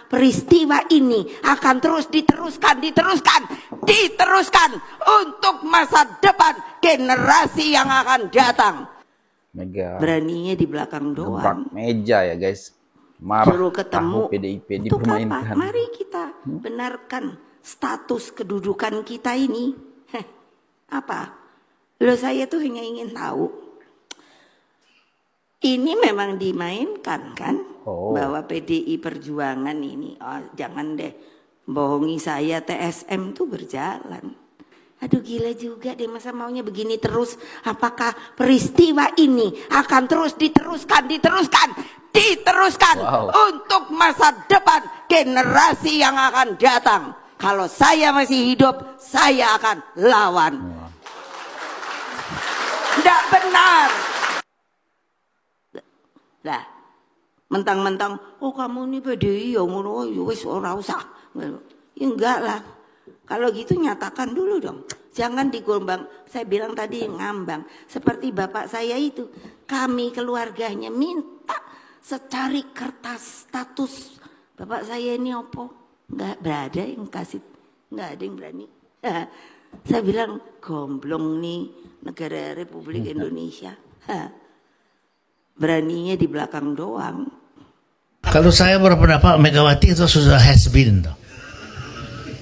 peristiwa ini akan terus diteruskan untuk masa depan generasi yang akan datang. Mega Beraninya di belakang doang. gebrak meja ya guys, marah. Suruh ketemu PDIP itu dipermainkan. apa? Mari kita benarkan status kedudukan kita ini. Apa? Loh, saya tuh hanya ingin tahu. Ini memang dimainkan kan? Bahwa PDI Perjuangan ini, jangan deh bohongi saya, TSM tuh berjalan. Aduh gila juga deh, masa maunya begini terus. Apakah peristiwa ini akan terus diteruskan untuk masa depan generasi yang akan datang. Kalau saya masih hidup, saya akan lawan. Tidak benar. Lah, mentang-mentang, oh kamu ini PDI, ya wis ora usah. Ya enggak lah. Kalau gitu nyatakan dulu dong. Jangan digombang. Saya bilang tadi ngambang. Seperti bapak saya itu. Kami keluarganya minta secari kertas status. Bapak saya ini opo? Enggak berada yang kasih. Enggak ada yang berani. Saya bilang gomblong nih negara Republik Indonesia. Beraninya di belakang doang. Kalau saya berpendapat Megawati itu sudah has been tuh.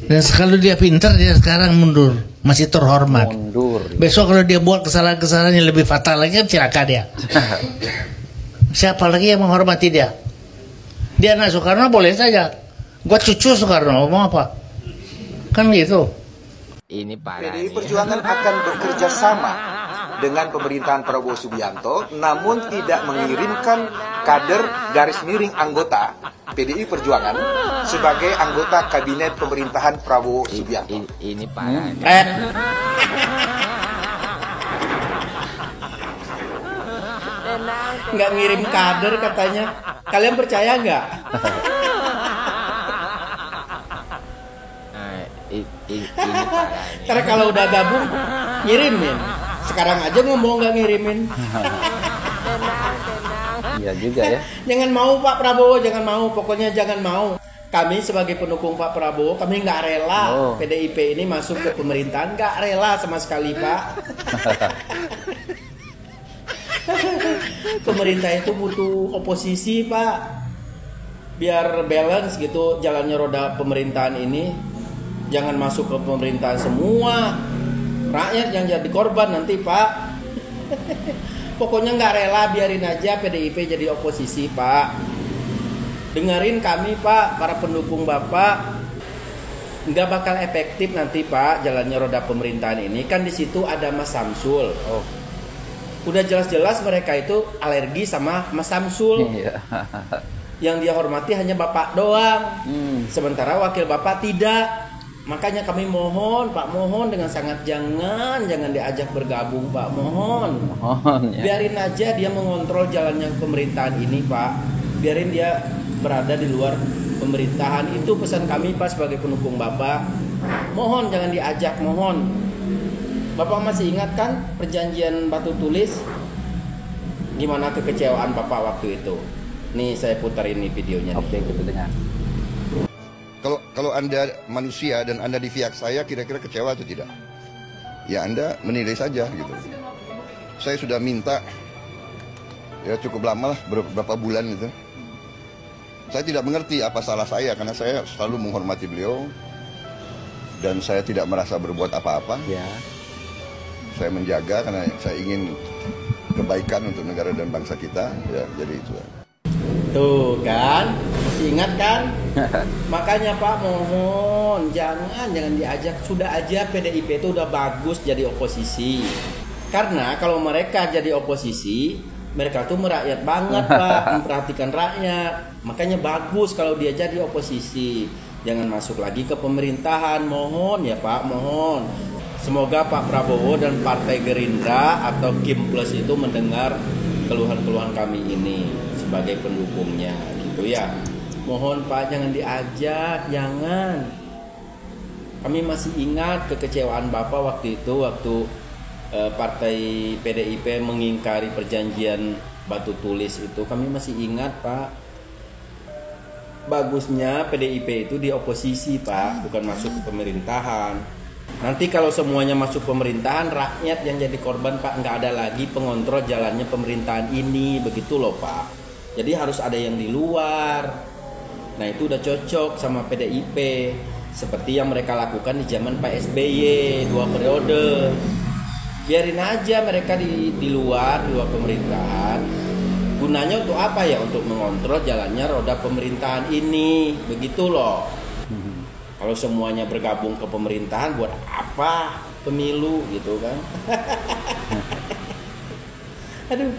Dan kalau dia pintar, dia sekarang mundur, masih terhormat. Besok kalau dia buat kesalahan-kesalahan yang lebih fatal lagi, kan silakan dia. Siapa lagi yang menghormati dia? Dia anak Soekarno boleh saja. Gua cucu Soekarno, mau apa? Kan gitu. Ini parah. PDI Perjuangan akan bekerja sama dengan pemerintahan Prabowo Subianto, namun tidak mengirimkan kader garis miring anggota PDI Perjuangan sebagai anggota kabinet pemerintahan Prabowo Subianto. Ini parah. Nggak ngirim kader katanya. Kalian percaya nggak? Karena kalau udah gabung ngirimin. Sekarang aja ngomong nggak ngirimin. Iya juga ya. Jangan mau Pak Prabowo, jangan mau. Pokoknya jangan mau. Kami sebagai pendukung Pak Prabowo, kami nggak rela PDIP ini masuk ke pemerintahan. Nggak rela sama sekali Pak. Pemerintah itu butuh oposisi Pak. Biar balance gitu jalannya roda pemerintahan ini. Jangan masuk ke pemerintahan semua. Rakyat yang jadi korban nanti Pak. Pokoknya nggak rela, biarin aja PDIP jadi oposisi Pak. Dengerin kami Pak, para pendukung Bapak. Nggak bakal efektif nanti Pak jalannya roda pemerintahan ini. Kan di situ ada Mas Samsul. Udah jelas-jelas mereka itu alergi sama Mas Samsul. Yang dia hormati hanya Bapak doang. Sementara wakil Bapak tidak. Makanya kami mohon Pak, mohon dengan sangat jangan diajak bergabung Pak, mohon ya. Biarin aja dia mengontrol jalannya pemerintahan ini Pak. Biarin dia berada di luar pemerintahan. Itu pesan kami Pak sebagai pendukung Bapak. Mohon jangan diajak, mohon. Bapak masih ingat kan perjanjian batu tulis? Gimana kekecewaan Bapak waktu itu? Nih saya putar ini videonya. Oke, kita dengar. Kalau Anda manusia dan Anda di pihak saya kira-kira kecewa atau tidak? Ya Anda menilai saja gitu. Saya sudah minta ya cukup lama lah, beberapa bulan gitu. Saya tidak mengerti apa salah saya karena saya selalu menghormati beliau dan saya tidak merasa berbuat apa-apa. Ya. Saya menjaga karena saya ingin kebaikan untuk negara dan bangsa kita. Ya, jadi itu. Tuh kan, masih ingat kan? Makanya Pak mohon jangan diajak. Sudah aja PDIP itu udah bagus jadi oposisi. Karena kalau mereka jadi oposisi, mereka tuh merakyat banget Pak, memperhatikan rakyat. Makanya bagus kalau dia jadi oposisi. Jangan masuk lagi ke pemerintahan, mohon ya Pak, mohon. Semoga Pak Prabowo dan Partai Gerindra atau Kim Plus itu mendengar keluhan-keluhan kami ini sebagai pendukungnya gitu ya. Mohon Pak jangan diajak, jangan. Kami masih ingat kekecewaan Bapak waktu itu, waktu Partai PDIP mengingkari perjanjian batu tulis itu. Kami masih ingat Pak. bagusnya PDIP itu di oposisi Pak, bukan masuk ke pemerintahan. Nanti kalau semuanya masuk pemerintahan, rakyat yang jadi korban Pak, nggak ada lagi pengontrol jalannya pemerintahan ini, begitu loh Pak. Jadi harus ada yang di luar. Nah itu udah cocok sama PDIP, seperti yang mereka lakukan di zaman Pak SBY 2 periode. Biarin aja mereka di luar pemerintahan. Gunanya untuk apa ya? Untuk mengontrol jalannya roda pemerintahan ini, begitu loh. Kalau semuanya bergabung ke pemerintahan, buat apa pemilu gitu kan? Aduh,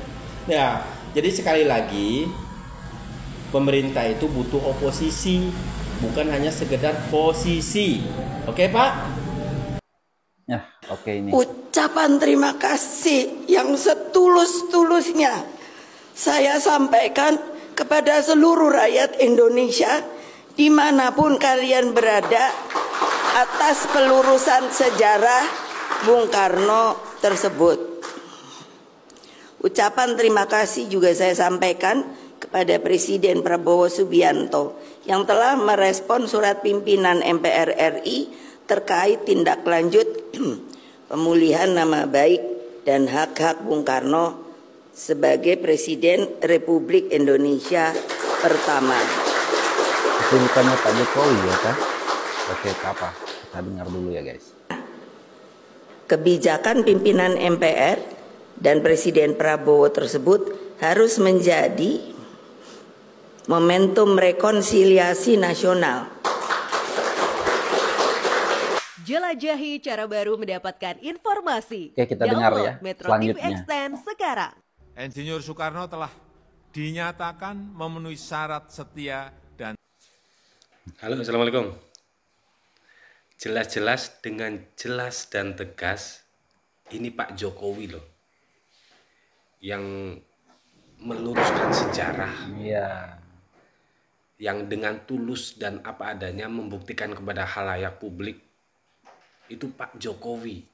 ya. Jadi sekali lagi, pemerintah itu butuh oposisi, bukan hanya sekedar posisi. Oke Pak? Ya, oke ini. Ucapan terima kasih yang setulus-tulusnya saya sampaikan kepada seluruh rakyat Indonesia dimanapun kalian berada atas pelurusan sejarah Bung Karno tersebut. Ucapan terima kasih juga saya sampaikan kepada Presiden Prabowo Subianto yang telah merespon surat pimpinan MPR RI terkait tindak lanjut pemulihan nama baik dan hak-hak Bung Karno sebagai Presiden Republik Indonesia pertama. Itu bukannya Pak Jokowi ya Pak? Oke, apa? Kita dengar dulu ya guys. Kebijakan pimpinan MPR dan Presiden Prabowo tersebut harus menjadi momentum rekonsiliasi nasional. Jelajahi cara baru mendapatkan informasi. Oke, kita dengar ya Metro selanjutnya. TV Extend sekarang. Insinyur Soekarno telah dinyatakan memenuhi syarat setia dan... Halo, Assalamualaikum. Jelas-jelas dengan jelas dan tegas, ini Pak Jokowi loh, yang meluruskan sejarah. Iya. Yang dengan tulus dan apa adanya membuktikan kepada khalayak publik, itu Pak Jokowi.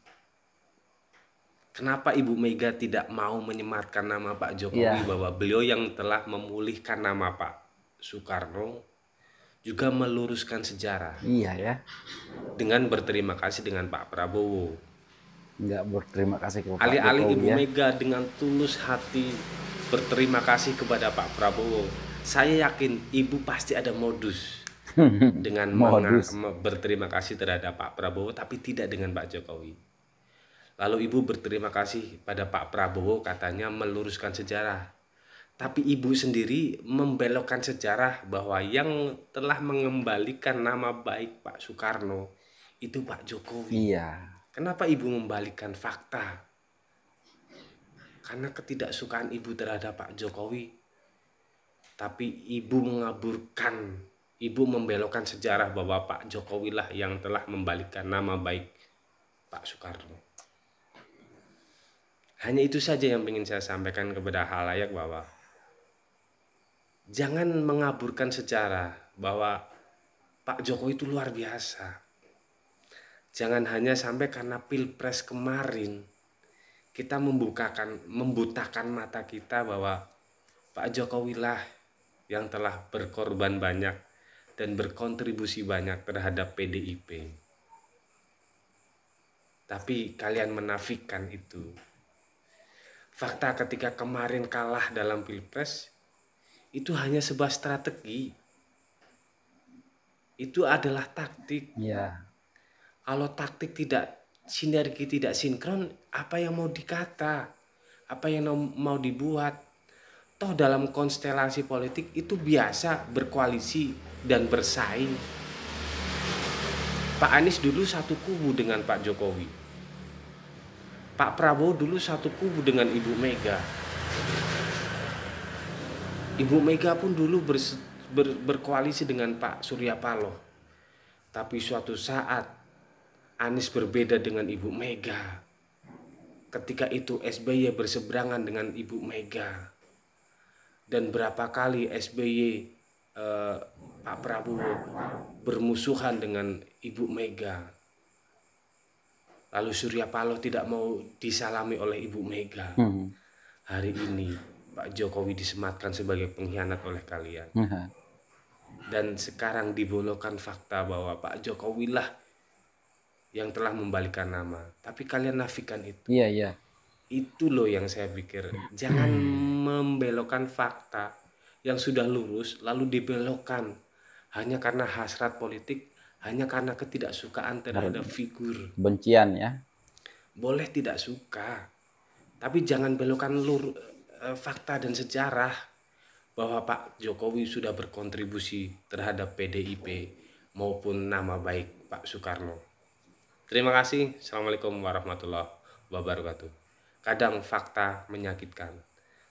Kenapa Ibu Mega tidak mau menyematkan nama Pak Jokowi bahwa beliau yang telah memulihkan nama Pak Soekarno, juga meluruskan sejarah. Iya ya. Dengan berterima kasih dengan Pak Prabowo. Enggak berterima kasih kepada Pak Alih-alih Jokowi Ibu ya. Mega dengan tulus hati berterima kasih kepada Pak Prabowo, saya yakin Ibu pasti ada modus dengan berterima kasih terhadap Pak Prabowo, tapi tidak dengan Pak Jokowi. Lalu Ibu berterima kasih pada Pak Prabowo, katanya meluruskan sejarah. Tapi Ibu sendiri membelokkan sejarah bahwa yang telah mengembalikan nama baik Pak Soekarno itu Pak Jokowi. Iya. Kenapa Ibu membalikan fakta? Karena ketidaksukaan Ibu terhadap Pak Jokowi. Tapi Ibu mengaburkan, Ibu membelokkan sejarah bahwa Pak Jokowi lah yang telah membalikan nama baik Pak Soekarno. Hanya itu saja yang ingin saya sampaikan kepada khalayak, bahwa jangan mengaburkan sejarah bahwa Pak Jokowi itu luar biasa. Jangan hanya sampai karena Pilpres kemarin kita membutakan mata kita bahwa Pak Jokowi lah yang telah berkorban banyak dan berkontribusi banyak terhadap PDIP. Tapi kalian menafikan itu. Fakta ketika kemarin kalah dalam Pilpres itu hanya sebuah strategi. Itu adalah taktik. Iya. Kalau taktik tidak sinergi, tidak sinkron, apa yang mau dikata? Apa yang mau dibuat? Toh dalam konstelasi politik itu biasa berkoalisi dan bersaing. Pak Anies dulu satu kubu dengan Pak Jokowi. Pak Prabowo dulu satu kubu dengan Ibu Mega. Ibu Mega pun dulu berkoalisi dengan Pak Surya Paloh. Tapi suatu saat Anies berbeda dengan Ibu Mega. Ketika itu SBY berseberangan dengan Ibu Mega. Dan berapa kali SBY Pak Prabowo bermusuhan dengan Ibu Mega. Lalu Surya Paloh tidak mau disalami oleh Ibu Mega. Hari ini Pak Jokowi disematkan sebagai pengkhianat oleh kalian. Dan sekarang dibolokkan fakta bahwa Pak Jokowi lah yang telah membalikan nama. Tapi kalian nafikan itu. Iya, iya. Itu loh yang saya pikir. Jangan membelokkan fakta yang sudah lurus lalu dibelokkan hanya karena hasrat politik, hanya karena ketidaksukaan terhadap figur. Bencian ya. Boleh tidak suka, tapi jangan belokkan fakta dan sejarah bahwa Pak Jokowi sudah berkontribusi terhadap PDIP maupun nama baik Pak Soekarno. Terima kasih. Assalamualaikum warahmatullahi wabarakatuh. Kadang fakta menyakitkan,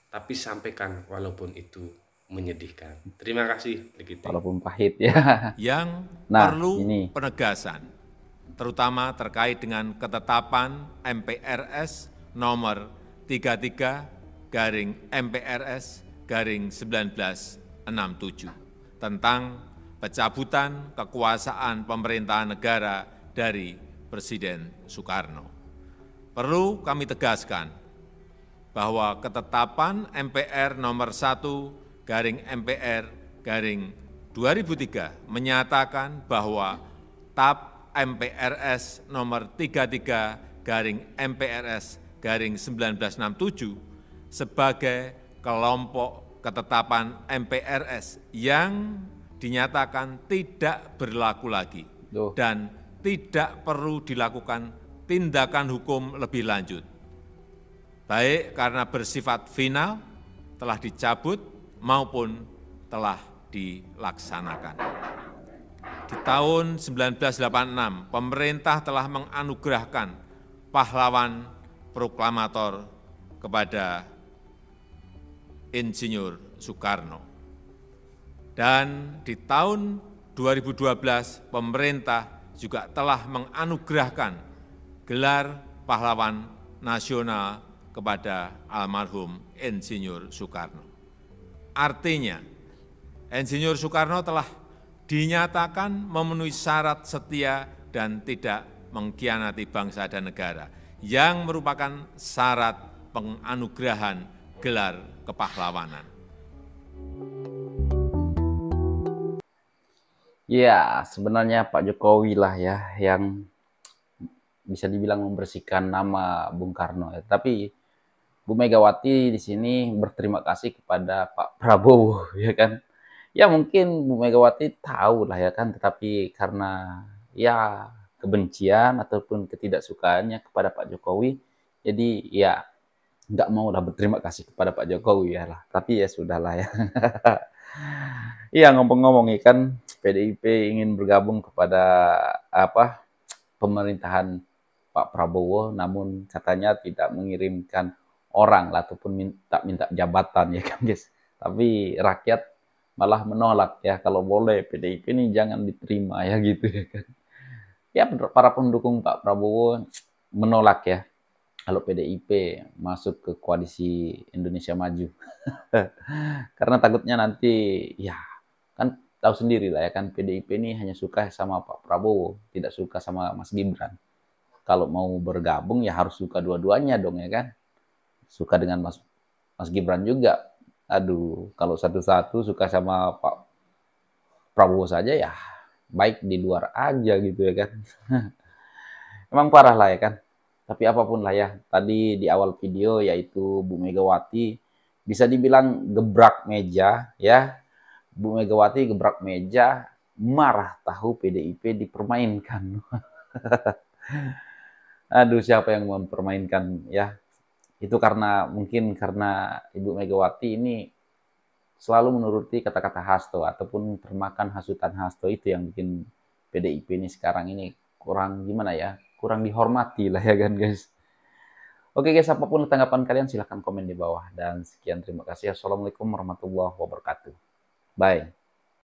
tapi sampaikan walaupun itu menyedihkan. Terima kasih. Begitu. Walaupun pahit ya. Yang Nah, perlu ini. penegasan, terutama terkait dengan ketetapan MPRS nomor 33/MPRS/1967 tentang pencabutan kekuasaan pemerintahan negara dari Presiden Soekarno. Perlu kami tegaskan bahwa ketetapan MPR nomor 1/MPR/2003 menyatakan bahwa TAP MPRS nomor 33/MPRS/1967 sebagai kelompok ketetapan MPRS yang dinyatakan tidak berlaku lagi dan tidak perlu dilakukan tindakan hukum lebih lanjut, baik karena bersifat final, telah dicabut, maupun telah dilaksanakan. Di tahun 1986, pemerintah telah menganugerahkan pahlawan proklamator kepada Insinyur Soekarno. Dan di tahun 2012, pemerintah juga telah menganugerahkan gelar pahlawan nasional kepada almarhum Insinyur Soekarno. Artinya, Insinyur Soekarno telah dinyatakan memenuhi syarat setia dan tidak mengkhianati bangsa dan negara, yang merupakan syarat penganugerahan gelar kepahlawanan. Ya, sebenarnya Pak Jokowi lah ya yang bisa dibilang membersihkan nama Bung Karno. Tapi Bu Megawati di sini berterima kasih kepada Pak Prabowo, ya kan? Ya mungkin Bu Megawati tahu lah ya kan, tetapi karena ya kebencian ataupun ketidaksukaannya kepada Pak Jokowi, jadi ya nggak mau lah berterima kasih kepada Pak Jokowi ya lah. Tapi ya sudahlah ya. Iya, ngomong-ngomong kan PDIP ingin bergabung kepada pemerintahan Pak Prabowo, namun katanya tidak mengirimkan orang lah ataupun minta jabatan ya kan guys. Tapi rakyat malah menolak ya, kalau boleh PDIP ini jangan diterima ya gitu ya kan. Ya para pendukung Pak Prabowo menolak ya kalau PDIP masuk ke koalisi Indonesia Maju. Karena takutnya nanti ya kan tahu sendiri lah ya kan, PDIP ini hanya suka sama Pak Prabowo, tidak suka sama Mas Gibran. Kalau mau bergabung ya harus suka dua-duanya dong ya kan. Suka dengan Mas Gibran juga. Aduh, kalau satu-satu suka sama Pak Prabowo saja ya baik di luar aja gitu ya kan. Emang parah lah ya kan. Tapi apapun lah ya, tadi di awal video yaitu Bu Megawati bisa dibilang gebrak meja ya. Bu Megawati gebrak meja, marah tahu PDIP dipermainkan. Aduh, siapa yang mempermainkan ya? Itu mungkin karena Ibu Megawati ini selalu menuruti kata-kata Hasto ataupun termakan hasutan Hasto, itu yang bikin PDIP ini sekarang ini kurang gimana ya? Kurang dihormati lah ya kan guys. Oke guys, apapun tanggapan kalian silahkan komen di bawah. Dan sekian, terima kasih. Assalamualaikum warahmatullahi wabarakatuh. Bye.